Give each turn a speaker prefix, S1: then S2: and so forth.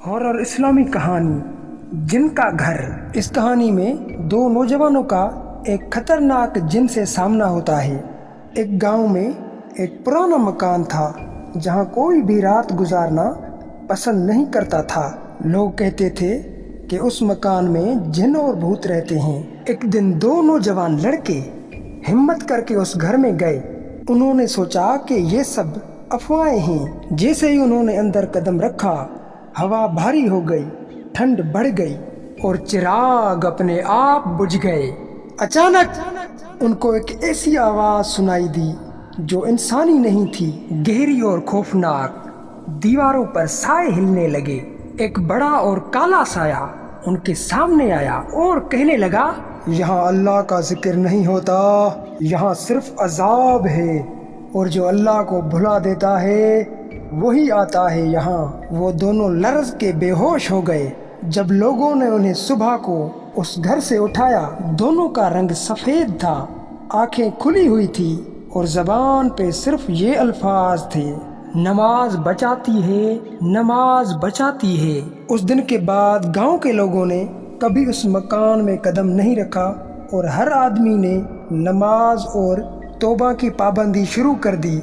S1: Horror اسلامی کہانی جن کا گھر۔ اس کہانی میں دو نوجوانوں کا ایک خطرناک جن سے سامنا ہوتا ہے۔ ایک گاؤں میں ایک پرانا مکان تھا جہاں کوئی بھی رات گزارنا پسند نہیں کرتا تھا۔ لوگ کہتے تھے کہ اس مکان میں جن اور بھوت رہتے ہیں۔ ایک دن دو نوجوان لڑکے ہمت کر کے اس گھر میں گئے۔ انہوں نے سوچا کہ یہ سب افواہیں ہیں۔ جیسے ہی انہوں نے اندر قدم رکھا، ہوا بھاری ہو گئی، ٹھنڈ بڑھ گئی اور چراغ اپنے آپ بجھ گئے۔ اچانک ان کو ایک ایسی آواز سنائی دی جو انسانی نہیں تھی، گہری اور خوفناک۔ دیواروں پر سائے ہلنے لگے۔ ایک بڑا اور کالا سایہ ان کے سامنے آیا اور کہنے لگا، یہاں اللہ کا ذکر نہیں ہوتا، یہاں صرف عذاب ہے، اور جو اللہ کو بھلا دیتا ہے وہی آتا ہے یہاں۔ وہ دونوں لرز کے بے ہوش ہو گئے۔ جب لوگوں نے انہیں صبح کو اس گھر سے اٹھایا، دونوں کا رنگ سفید تھا، آنکھیں کھلی ہوئی تھی اور زبان پہ صرف یہ الفاظ تھے، نماز بچاتی ہے، نماز بچاتی ہے۔ اس دن کے بعد گاؤں کے لوگوں نے کبھی اس مکان میں قدم نہیں رکھا اور ہر آدمی نے نماز اور توبہ کی پابندی شروع کر دی۔